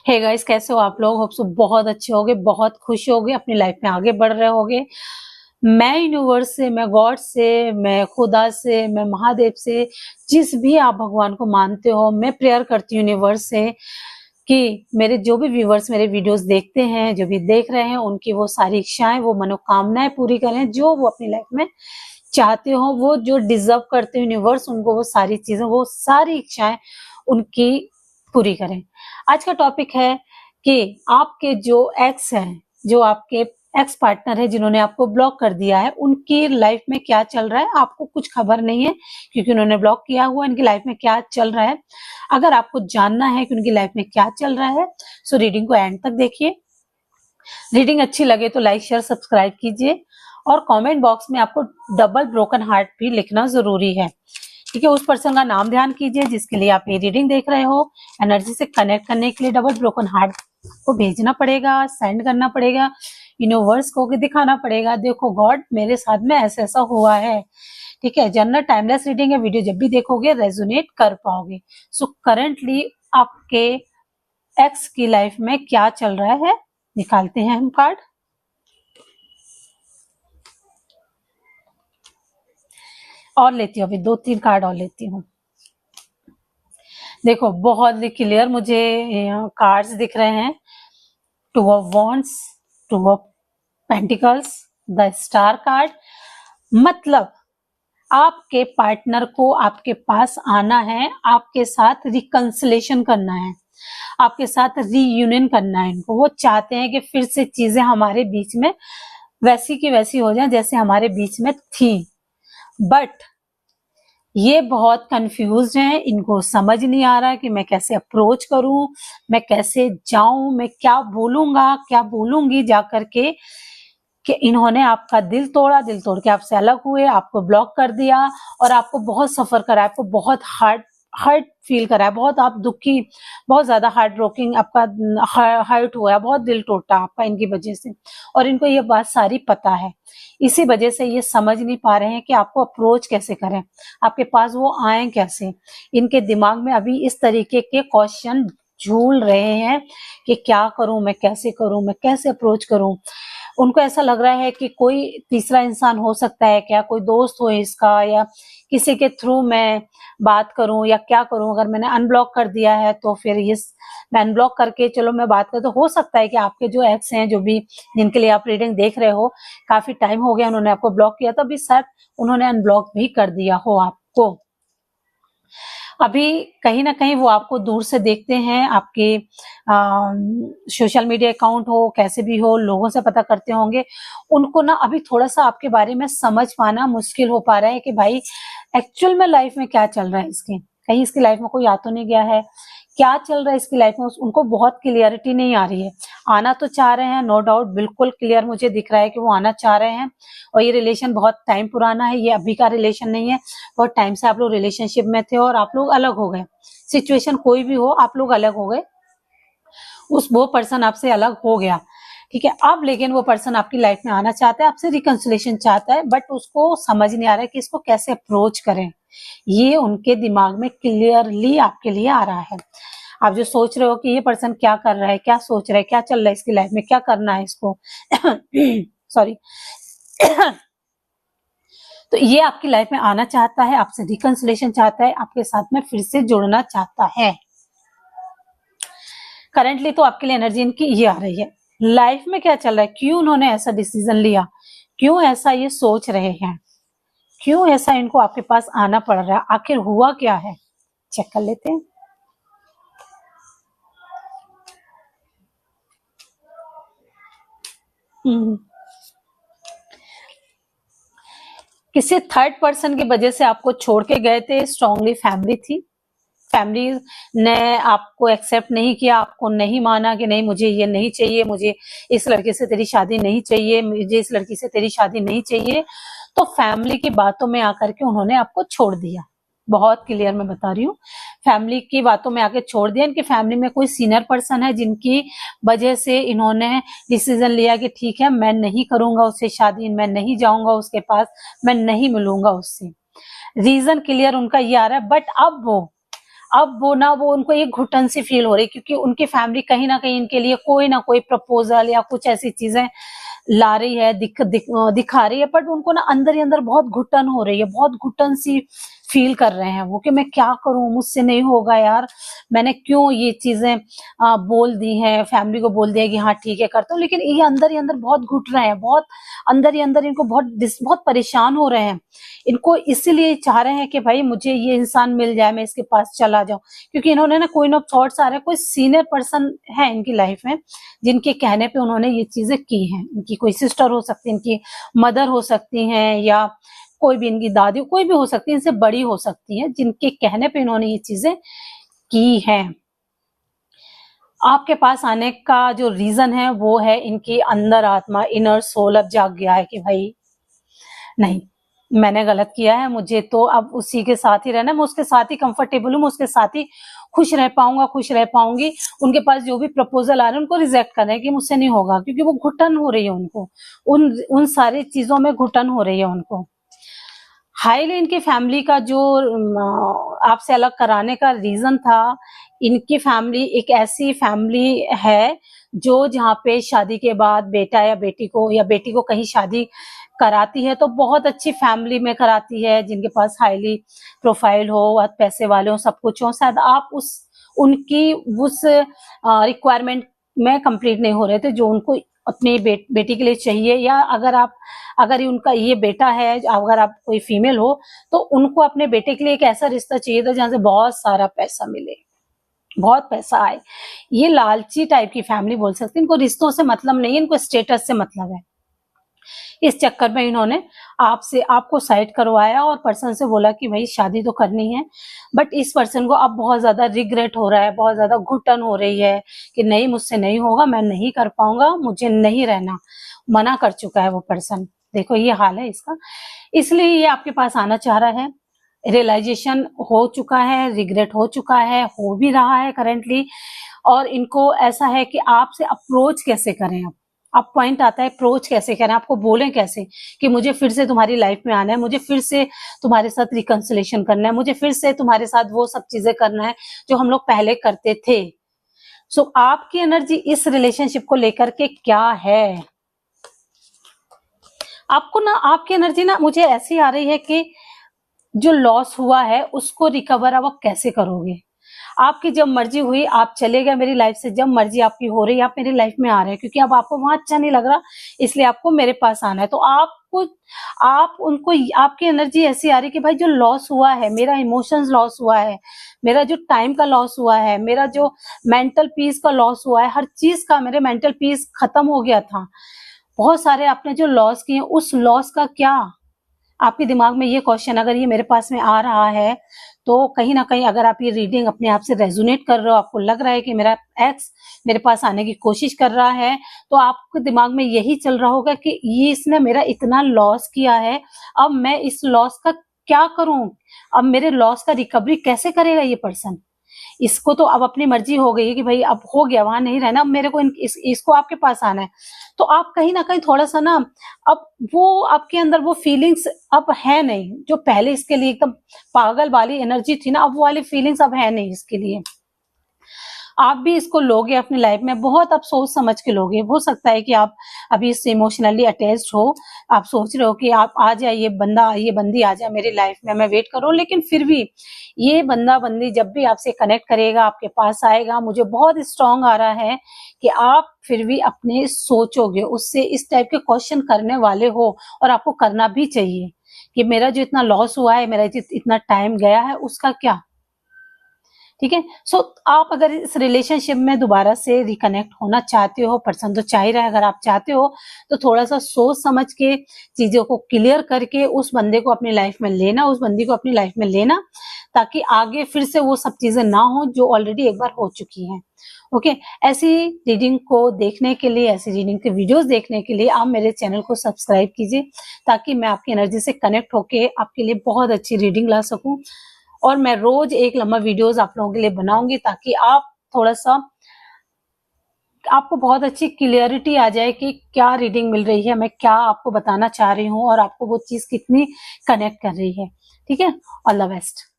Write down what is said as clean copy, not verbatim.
Hey guys, कैसे हो आप लोग? होप सो बहुत अच्छे होगे, बहुत खुश होगे, अपनी लाइफ में आगे बढ़ रहे होगे। मैं यूनिवर्स से, मैं गॉड से, मैं खुदा से, मैं महादेव से, जिस भी आप भगवान को मानते हो, मैं प्रेयर करती हूँ यूनिवर्स से कि मेरे जो भी व्यूवर्स मेरे वीडियोस देखते हैं, जो भी देख रहे हैं, उनकी वो सारी इच्छाएं, वो मनोकामनाएं पूरी करें, जो वो अपनी लाइफ में चाहते हो, वो जो डिजर्व करते हो यूनिवर्स उनको वो सारी चीजें, वो सारी इच्छाएं उनकी पूरी करें। आज का टॉपिक है कि आपके जो एक्स हैं, जो आपके एक्स पार्टनर है, जिन्होंने आपको ब्लॉक कर दिया है, उनकी लाइफ में क्या चल रहा है आपको कुछ खबर नहीं है, क्योंकि उन्होंने ब्लॉक किया हुआ। इनकी लाइफ में क्या चल रहा है, अगर आपको जानना है कि उनकी लाइफ में क्या चल रहा है, सो रीडिंग को एंड तक देखिए। रीडिंग अच्छी लगे तो लाइक शेयर सब्सक्राइब कीजिए, और कमेंट बॉक्स में आपको डबल ब्रोकन हार्ट भी लिखना जरूरी है। ठीक है, उस पर्सन का नाम ध्यान कीजिए जिसके लिए आप ये रीडिंग देख रहे हो। एनर्जी से कनेक्ट करने के लिए डबल ब्रोकन हार्ट को भेजना पड़ेगा, सेंड करना पड़ेगा, यूनिवर्स को दिखाना पड़ेगा, देखो गॉड मेरे साथ में ऐसा ऐसा हुआ है। ठीक है, जनरल टाइमलेस रीडिंग है, वीडियो जब भी देखोगे रेजोनेट कर पाओगे। सो करंटली आपके एक्स की लाइफ में क्या चल रहा है, निकालते हैं हम कार्ड। और लेती हूँ, अभी 2-3 कार्ड और लेती हूँ। देखो बहुत क्लियर मुझे कार्ड्स दिख रहे हैं। 2 of wands, 2 of pentacles, the star card. मतलब आपके पार्टनर को आपके पास आना है, आपके साथ रिकंसिलेशन करना है, आपके साथ रीयूनियन करना है। इनको वो चाहते हैं कि फिर से चीजें हमारे बीच में वैसी की वैसी हो जाएं जैसे हमारे बीच में थी। बट ये बहुत कंफ्यूज्ड हैं, इनको समझ नहीं आ रहा कि मैं कैसे अप्रोच करूं, मैं कैसे जाऊं, मैं क्या बोलूंगा, क्या बोलूंगी जाकर के कि इन्होंने आपका दिल तोड़ा, दिल तोड़ के आपसे अलग हुए, आपको ब्लॉक कर दिया, और आपको बहुत सफर करा, आपको बहुत हर्ट फील करा है, बहुत आप दुखी, बहुत ज्यादा हार्ट ब्रोकिंग आपका हर्ट हुआ है, बहुत दिल टूटा आपका इनकी वजह से। और इनको ये बात सारी पता है, इसी वजह से ये समझ नहीं पा रहे हैं कि आपको अप्रोच कैसे करें, आपके पास वो आए कैसे। इनके दिमाग में अभी इस तरीके के क्वेश्चन झूल रहे हैं कि क्या करूं मैं, कैसे करूं मैं, कैसे अप्रोच करूं। उनको ऐसा लग रहा है कि कोई तीसरा इंसान हो सकता है क्या, कोई दोस्त हो इसका, या किसी के थ्रू मैं बात करूं, या क्या करूं। अगर मैंने अनब्लॉक कर दिया है तो फिर ये मैं अनब्लॉक करके चलो मैं बात कर, तो हो सकता है कि आपके जो एक्स हैं, जो भी जिनके लिए आप रीडिंग देख रहे हो, काफी टाइम हो गया उन्होंने आपको ब्लॉक किया, तो अभी शायद उन्होंने अनब्लॉक भी कर दिया हो आपको। अभी कहीं ना कहीं वो आपको दूर से देखते हैं, आपके सोशल मीडिया अकाउंट हो, कैसे भी हो, लोगों से पता करते होंगे। उनको ना अभी थोड़ा सा आपके बारे में समझ पाना मुश्किल हो पा रहा है कि भाई एक्चुअल में लाइफ में क्या चल रहा है इसके, कहीं इसकी लाइफ में कोई आ तो नहीं गया है, क्या चल रहा है इसकी लाइफ में, उनको बहुत क्लियरिटी नहीं आ रही है। आना तो चाह रहे हैं, नो डाउट, बिल्कुल क्लियर मुझे दिख रहा है कि वो आना चाह रहे हैं। और ये रिलेशन बहुत टाइम पुराना है, ये अभी का रिलेशन नहीं है, बहुत टाइम से आप लोग रिलेशनशिप में थे और आप लोग अलग हो गए। सिचुएशन कोई भी हो, आप लोग अलग हो गए, वो पर्सन आपसे अलग हो गया। ठीक है, अब लेकिन वो पर्सन आपकी लाइफ में आना चाहता है, आपसे रिकंसिलेशन चाहता है, बट उसको समझ नहीं आ रहा है कि इसको कैसे अप्रोच करें। ये उनके दिमाग में क्लियरली आपके लिए आ रहा है। आप जो सोच रहे हो कि ये पर्सन क्या कर रहा है, क्या सोच रहा है, क्या चल रहा है इसकी लाइफ में, क्या करना है इसको सॉरी तो ये आपकी लाइफ में आना चाहता है, आपसे रिकंसिलेशन चाहता है, आपके साथ में फिर से जुड़ना चाहता है। करंटली तो आपके लिए एनर्जी इनकी ये आ रही है। लाइफ में क्या चल रहा है, क्यों उन्होंने ऐसा डिसीजन लिया, क्यों ऐसा ये सोच रहे हैं, क्यों ऐसा इनको आपके पास आना पड़ रहा है, आखिर हुआ क्या है, चेक कर लेते हैं। किसी थर्ड पर्सन की वजह से आपको छोड़ के गए थे, स्ट्रांगली फैमिली थी, फैमिली ने आपको एक्सेप्ट नहीं किया, आपको नहीं माना कि नहीं मुझे ये नहीं चाहिए, मुझे इस लड़के से तेरी शादी नहीं चाहिए, मुझे इस लड़की से तेरी शादी नहीं चाहिए, तो फैमिली की बातों में आकर के उन्होंने आपको छोड़ दिया। बहुत क्लियर मैं बता रही हूँ, फैमिली की बातों में आके छोड़ दिया। इनकी फैमिली में कोई सीनियर पर्सन है जिनकी वजह से इन्होंने डिसीजन लिया कि ठीक है मैं नहीं करूंगा उससे शादी, मैं नहीं जाऊंगा उसके पास, मैं नहीं मिलूंगा उससे। रीजन क्लियर उनका ये आ रहा है, बट अब वो अब वो उनको एक घुटन सी फील हो रही, क्योंकि उनकी फैमिली कहीं ना कहीं इनके लिए कोई ना कोई प्रपोजल या कुछ ऐसी चीजें ला रही है, दिखा रही है, बट उनको ना अंदर ही अंदर बहुत घुटन हो रही है, बहुत घुटन सी फील कर रहे हैं वो कि मैं क्या करूं, मुझसे नहीं होगा यार, मैंने क्यों ये चीजें बोल दी हैं, फैमिली को बोल दिया कि हाँ ठीक है करता हूँ, लेकिन ये अंदर ही अंदर बहुत घुट रहे हैं, बहुत अंदर ही अंदर इनको बहुत परेशान हो रहे हैं। इनको इसीलिए चाह रहे हैं कि भाई मुझे ये इंसान मिल जाए, मैं इसके पास चला जाऊं, क्योंकि इन्होंने ना कोई ना थॉट्स आ रहे हैं, कोई सीनियर पर्सन है इनकी लाइफ में जिनके कहने पे उन्होंने ये चीजें की हैं। इनकी कोई सिस्टर हो सकती है, इनकी मदर हो सकती हैं, या कोई भी इनकी दादी, कोई भी हो सकती है, इनसे बड़ी हो सकती है, जिनके कहने पे इन्होंने ये चीजें की हैं। आपके पास आने का जो रीजन है वो है इनकी अंदर आत्मा, इनर सोल अब जाग गया है कि भाई नहीं, मैंने गलत किया है, मुझे तो अब उसी के साथ ही रहना, मैं उसके साथ ही कंफर्टेबल हूँ, मैं उसके साथ ही खुश रह पाऊंगा, खुश रह पाऊंगी। उनके पास जो भी प्रपोजल आ रहे हैं उनको रिजेक्ट करना है कि मुझसे नहीं होगा, क्योंकि वो घुटन हो रही है उनको, उन सारी चीजों में घुटन हो रही है उनको। हाईली इनकी फैमिली का जो आपसे अलग कराने का रीजन था, इनकी फैमिली एक ऐसी फैमिली है जो जहाँ पे शादी के बाद बेटा या बेटी को कहीं शादी कराती है तो बहुत अच्छी फैमिली में कराती है, जिनके पास हाईली प्रोफाइल हो, पैसे वाले हो, सब कुछ हो। शायद आप उनकी उस रिक्वायरमेंट में कंप्लीट नहीं हो रहे थे जो उनको अपनी बेटी के लिए चाहिए, या अगर उनका ये बेटा है, अगर आप कोई फीमेल हो तो उनको अपने बेटे के लिए एक ऐसा रिश्ता चाहिए था जहां से बहुत सारा पैसा मिले, बहुत पैसा आए। ये लालची टाइप की फैमिली बोल सकते हैं। इनको रिश्तों से मतलब नहीं है, इनको स्टेटस से मतलब है। इस चक्कर में इन्होंने आपको साइड करवाया और पर्सन से बोला कि भाई शादी तो करनी है, बट इस पर्सन को अब बहुत ज्यादा रिग्रेट हो रहा है, बहुत ज्यादा घुटन हो रही है कि नहीं, मुझसे नहीं होगा, मैं नहीं कर पाऊंगा, मुझे नहीं रहना, मना कर चुका है वो पर्सन। देखो ये हाल है इसका, इसलिए ये आपके पास आना चाह रहा है। रियलाइजेशन हो चुका है, रिग्रेट हो चुका है, हो भी रहा है करेंटली, और इनको ऐसा है कि आपसे अप्रोच कैसे करें। अब पॉइंट आता है अप्रोच कैसे करें, आपको बोलें कैसे कि मुझे फिर से तुम्हारी लाइफ में आना है, मुझे फिर से तुम्हारे साथ रिकंसिलेशन करना है, मुझे फिर से तुम्हारे साथ वो सब चीजें करना है जो हम लोग पहले करते थे। सो आपकी एनर्जी इस रिलेशनशिप को लेकर के क्या है? आपको ना, आपकी एनर्जी ना मुझे ऐसी आ रही है कि जो लॉस हुआ है उसको रिकवर अब आप कैसे करोगे। आपकी जब मर्जी हुई आप चले गए मेरी लाइफ से, जब मर्जी आपकी हो रही है आप मेरी लाइफ में आ रहे हैं, क्योंकि अब आपको वहां अच्छा नहीं लग रहा, इसलिए आपको मेरे पास आना है। तो आप उनको, आपकी एनर्जी ऐसी आ रही है कि भाई जो लॉस हुआ है, मेरा इमोशंस लॉस हुआ है, मेरा जो टाइम का लॉस हुआ है, मेरा जो मेंटल पीस का लॉस हुआ है, हर चीज का मेरे मेंटल पीस खत्म हो गया था। बहुत सारे आपने जो लॉस किए उस लॉस का क्या, आपके दिमाग में ये क्वेश्चन अगर ये मेरे पास में आ रहा है तो कहीं ना कहीं अगर आप ये रीडिंग अपने आप से रेजोनेट कर रहे हो, आपको लग रहा है कि मेरा एक्स मेरे पास आने की कोशिश कर रहा है, तो आपके दिमाग में यही चल रहा होगा कि ये इसने मेरा इतना लॉस किया है, अब मैं इस लॉस का क्या करूं, अब मेरे लॉस का रिकवरी कैसे करेगा ये पर्सन। इसको तो अब अपनी मर्जी हो गई है कि भाई अब हो गया, वहां नहीं रहना, अब मेरे को इसको आपके पास आना है। तो आप कहीं ना कहीं थोड़ा सा ना, अब वो आपके अंदर वो फीलिंग्स अब है नहीं, जो पहले इसके लिए एकदम पागल वाली एनर्जी थी ना, अब वो वाली फीलिंग्स अब है नहीं इसके लिए। आप भी इसको लोगे अपनी लाइफ में, बहुत आप सोच समझ के लोगे। हो सकता है कि आप अभी इससे इमोशनली अटैच्ड हो, आप सोच रहे हो कि आप आ जाए, ये बंदी आ जाए मेरी लाइफ में, मैं वेट करूं, लेकिन फिर भी ये बंदी जब भी आपसे कनेक्ट करेगा, आपके पास आएगा, मुझे बहुत स्ट्रांग आ रहा है कि आप फिर भी अपने सोचोगे, उससे इस टाइप के क्वेश्चन करने वाले हो, और आपको करना भी चाहिए कि मेरा जो इतना लॉस हुआ है, मेरा इतना टाइम गया है, उसका क्या। ठीक है। सो आप अगर इस रिलेशनशिप में दोबारा से रिकनेक्ट होना चाहते हो, पर्सन तो चाह ही रहा है, अगर आप चाहते हो तो थोड़ा सा सोच समझ के चीजों को क्लियर करके उस बंदे को अपनी लाइफ में लेना, उस बंदी को अपनी लाइफ में लेना, ताकि आगे फिर से वो सब चीजें ना हो जो ऑलरेडी एक बार हो चुकी हैं। ओके। ऐसी रीडिंग को देखने के लिए, ऐसी रीडिंग के वीडियोस देखने के लिए आप मेरे चैनल को सब्सक्राइब कीजिए, ताकि मैं आपकी एनर्जी से कनेक्ट होके आपके लिए बहुत अच्छी रीडिंग ला सकूं। और मैं रोज एक लंबा वीडियोस आप लोगों के लिए बनाऊंगी, ताकि आप थोड़ा सा, आपको बहुत अच्छी क्लियरिटी आ जाए कि क्या रीडिंग मिल रही है, मैं क्या आपको बताना चाह रही हूँ, और आपको वो चीज कितनी कनेक्ट कर रही है। ठीक है। All the best.